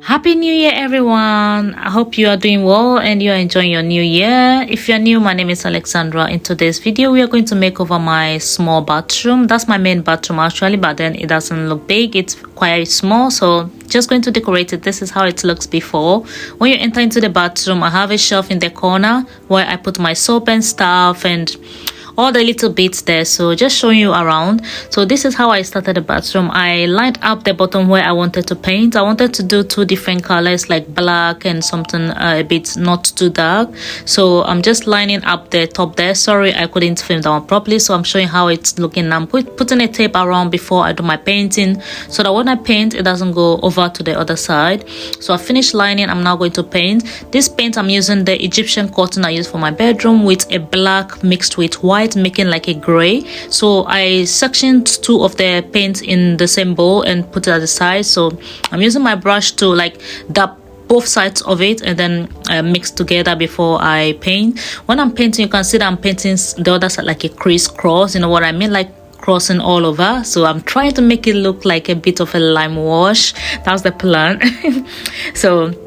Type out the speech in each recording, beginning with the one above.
Happy New Year, everyone. I hope you are doing well and you're enjoying your new year. If you're new, my name is Alexandra. In today's video, we are going to make over my small bathroom. That's my main bathroom actually, but then it doesn't look big. It's quite small, so just going to decorate it. This is how it looks before. When you enter into the bathroom, I have a shelf in the corner where I put my soap and stuff and all the little bits there, so just showing you around. So this is how I started the bathroom. I lined up the bottom where I wanted to paint. I wanted to do two different colors, like black and something a bit not too dark. So I'm just lining up the top there. Sorry I couldn't film that one properly, so I'm showing how it's looking now. I'm putting a tape around before I do my painting so that when I paint it doesn't go over to the other side. So I finished lining. I'm now going to paint. This paint I'm using the Egyptian cotton I use for my bedroom with a black mixed with white, making like a gray. So I sectioned two of the paints in the same bowl and put it at the side. So I'm using my brush to like dab both sides of it and then mix together before I paint. When I'm painting, you can see that I'm painting the other side like a crisscross, you know what I mean, like crossing all over. So I'm trying to make it look like a bit of a lime wash. That's the plan. So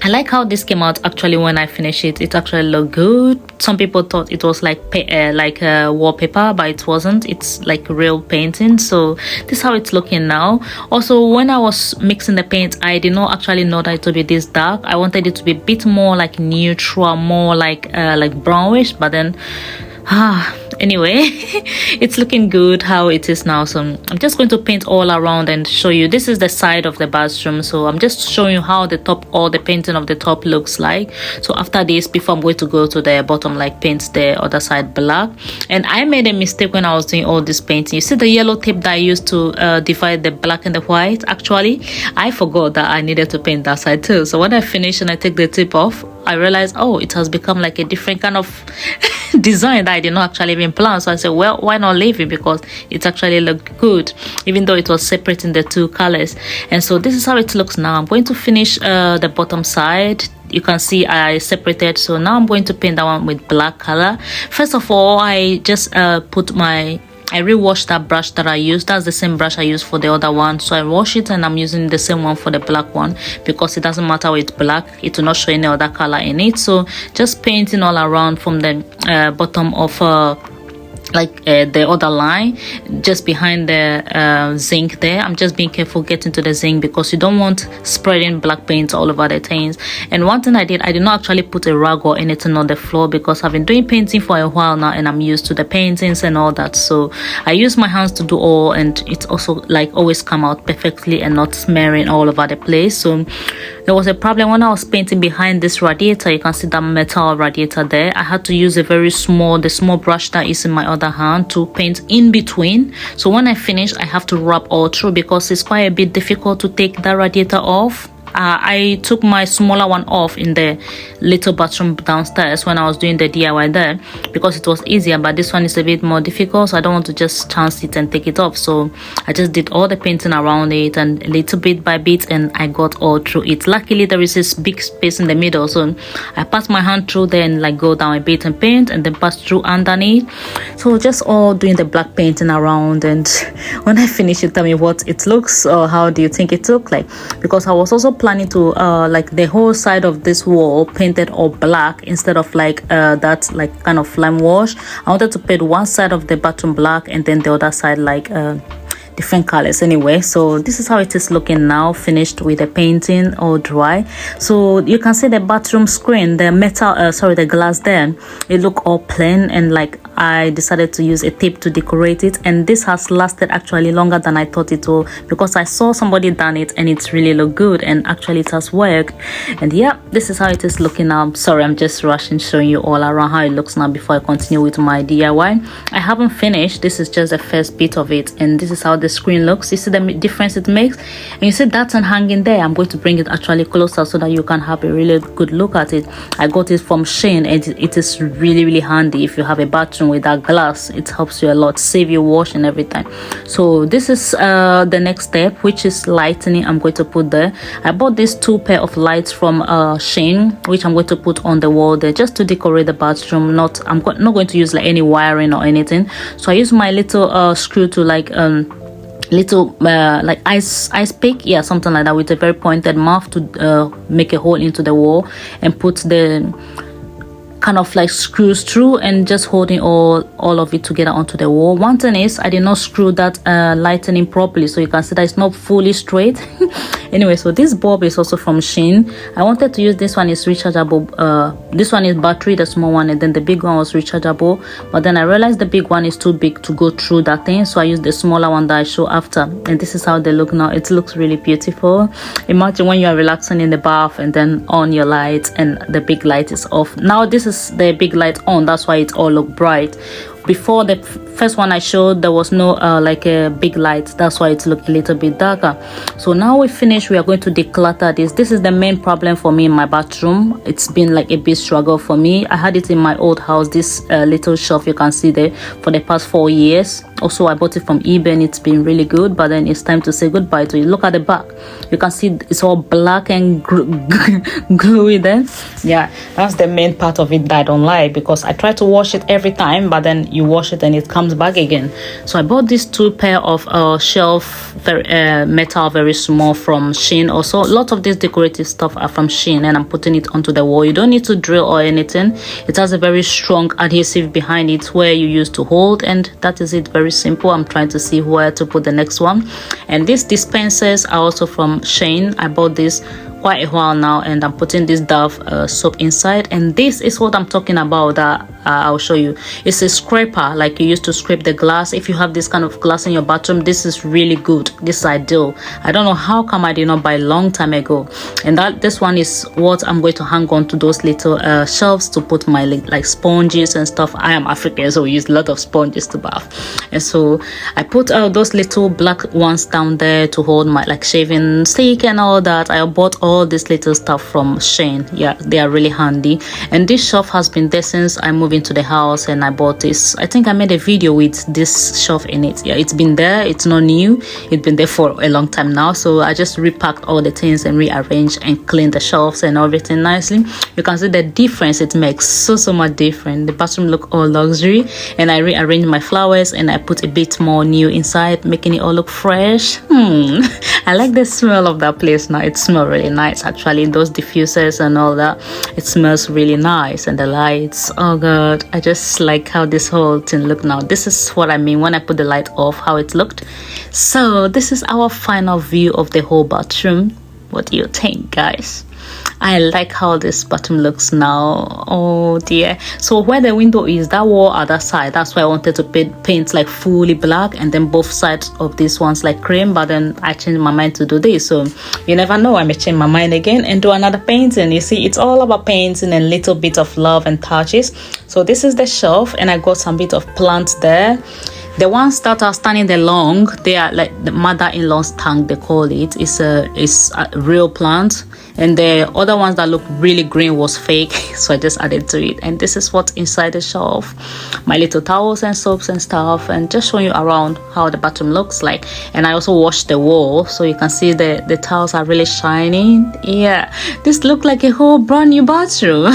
I like how this came out actually. When I finish it, it actually looked good. Some people thought it was like wallpaper, but it wasn't. It's like real painting. So this is how it's looking now. Also, when I was mixing the paint, I did not actually know that it would be this dark. I wanted it to be a bit more like neutral, more like brownish, but then anyway, it's looking good how it is now. So I'm just going to paint all around and show you. This is the side of the bathroom, so I'm just showing you how the top, all the painting of the top looks like. So after this, before I'm going to go to the bottom, like paint the other side black. And I made a mistake when I was doing all this painting. You see the yellow tape that I used to divide the black and the white? Actually, I forgot that I needed to paint that side too. So when I finish and I take the tip off, I realized, oh, it has become like a different kind of design that I did not actually even plan. So I said, well, why not leave it, because it actually looked good even though it was separating the two colors. And so this is how it looks now. I'm going to finish the bottom side. You can see I separated, so now I'm going to paint that one with black color. First of all, I just I rewashed that brush that I used. That's the same brush I used for the other one. So I wash it and I'm using the same one for the black one, because it doesn't matter with black, it will not show any other color in it. So just painting all around from the bottom of the other line, just behind the zinc there. I'm just being careful getting to the zinc, because you don't want spreading black paint all over the things. And one thing I did not actually put a rag or anything on the floor, because I've been doing painting for a while now and I'm used to the paintings and all that. So I use my hands to do all, and it's also like always come out perfectly and not smearing all over the place. So there was a problem when I was painting behind this radiator. You can see that metal radiator there. I had to use a very small brush that is in my other hand to paint in between. So when I finish, I have to rub all through, because it's quite a bit difficult to take that radiator off. I took my smaller one off in the little bathroom downstairs when I was doing the DIY there, because it was easier, but this one is a bit more difficult, so I don't want to just chance it and take it off. So I just did all the painting around it and little bit by bit, and I got all through it. Luckily there is this big space in the middle, so I pass my hand through there and like go down a bit and paint, and then pass through underneath. So just all doing the black painting around. And when I finish, you tell me what it looks, or how do you think it looked like, because I was also planning to like the whole side of this wall painted all black instead of like that like kind of lime wash. I wanted to paint one side of the bathroom black and then the other side like different colors anyway. So this is how it is looking now, finished with the painting all dry. So you can see the bathroom screen, the metal the glass there, it look all plain, and like I decided to use a tape to decorate it, and this has lasted actually longer than I thought it will, because I saw somebody done it and it really looked good, and actually it has worked. And yeah, this is how it is looking now. Sorry, I'm just rushing showing you all around how it looks now before I continue with my DIY. I haven't finished. This is just the first bit of it, and this is how the screen looks. You see the difference it makes, and you see that one hanging there. I'm going to bring it actually closer so that you can have a really good look at it. I got it from Shein, and it is really handy if you have a bathroom with that glass. It helps you a lot, save your wash and everything. So this is the next step, which is lightening. I'm going to put there. I bought these two pair of lights from Shein, which I'm going to put on the wall there just to decorate the bathroom. I'm not going to use like any wiring or anything. So I use my little screw to like little like ice pick, yeah, something like that, with a very pointed mouth to make a hole into the wall and put the kind of like screws through and just holding all of it together onto the wall. One thing is I did not screw that lightning properly, so you can see that it's not fully straight. Anyway, so this bulb is also from Shein. I wanted to use this one, is rechargeable. This one is battery, the small one, and then the big one was rechargeable, but then I realized the big one is too big to go through that thing, so I used the smaller one that I show after. And this is how they look now. It looks really beautiful. Imagine when you are relaxing in the bath and then on your light and the big light is off. Now this is the big light on, that's why it all look bright. Before, the first one I showed, there was no like a big light, that's why it looked a little bit darker. So now we finished, we are going to declutter this. This is the main problem for me in my bathroom. It's been like a big struggle for me. I had it in my old house, this little shelf you can see there, for the past 4 years. Also, I bought it from eBay and it's been really good, but then it's time to say goodbye to it. Look at the back, you can see it's all black and gluey there. Yeah, that's the main part of it that I don't like, because I try to wash it every time, but then you wash it and it comes back again. So I bought these 2 pair of shelf metal, very small, from Shein. Also, a lot of this decorative stuff are from Shein, and I'm putting it onto the wall. You don't need to drill or anything. It has a very strong adhesive behind it where you use to hold, and that is it. Very simple. I'm trying to see where to put the next one. And these dispensers are also from Shein. I bought this quite a while now, and I'm putting this Dove soap inside, and this is what I'm talking about, that I'll show you. It's a scraper, like you used to scrape the glass. If you have this kind of glass in your bathroom, this is really good. This is ideal. I don't know how come I did not buy a long time ago. And this one is what I'm going to hang on to those little shelves to put my like sponges and stuff. I am African, so we use a lot of sponges to bath, and so I put those little black ones down there to hold my like shaving stick and all that. I bought all this little stuff from Shein. Yeah, they are really handy. And this shelf has been there since I moved into the house, and I bought this. I think I made a video with this shelf in it. Yeah, it's been there, it's not new, it's been there for a long time now. So I just repacked all the things and rearranged and cleaned the shelves and everything nicely. You can see the difference it makes, so much different. The bathroom look all luxury, and I rearranged my flowers and I put a bit more new inside, making it all look fresh. I like the smell of that place now. It smells really nice actually, those diffusers and all that. It smells really nice, and the lights, oh god, I just like how this whole thing look now. This is what I mean when I put the light off, how it looked. So this is our final view of the whole bathroom. What do you think, guys? I like how this bathroom looks now. Oh dear. So where the window is, that wall at that side, that's why I wanted to paint like fully black, and then both sides of this one's like cream, but then I changed my mind to do this. So you never know, I may change my mind again and do another painting. You see, it's all about painting and little bit of love and touches. So this is the shelf, and I got some bit of plants there. The ones that are standing there long, they are like the mother-in-law's tank, they call it. It's a real plant. And the other ones that look really green was fake, so I just added to it. And this is what's inside the shelf, my little towels and soaps and stuff, and just showing you around how the bathroom looks like. And I also washed the wall, so you can see the towels are really shiny. Yeah, this looks like a whole brand new bathroom.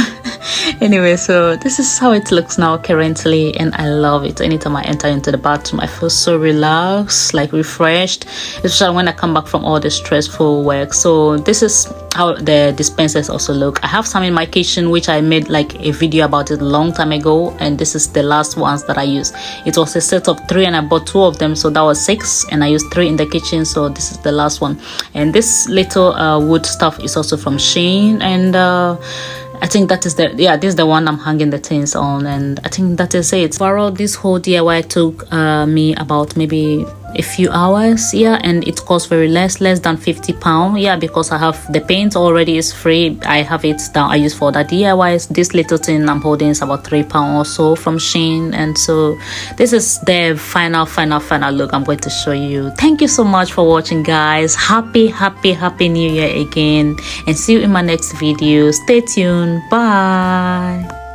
Anyway, so this is how it looks now currently, and I love it. Anytime I enter into the bathroom, I feel so relaxed, like refreshed, especially when I come back from all the stressful work. So this is how the dispensers also look. I have some in my kitchen which I made like a video about it a long time ago, and this is the last ones that I used. It was a set of 3 and I bought 2 of them, so that was 6, and I used 3 in the kitchen, so this is the last one. And this little wood stuff is also from Shein, and I think that is this is the one I'm hanging the things on, and I think that is it. Overall, this whole DIY took me about maybe a few hours, yeah, and it cost very less than £50, yeah, because I have the paint already is free. I have it down. I use for the DIYs. This little thing I'm holding is about £3 or so from Shein, and so this is the final look I'm going to show you. Thank you so much for watching, guys. Happy new year again, and see you in my next video. Stay tuned. Bye.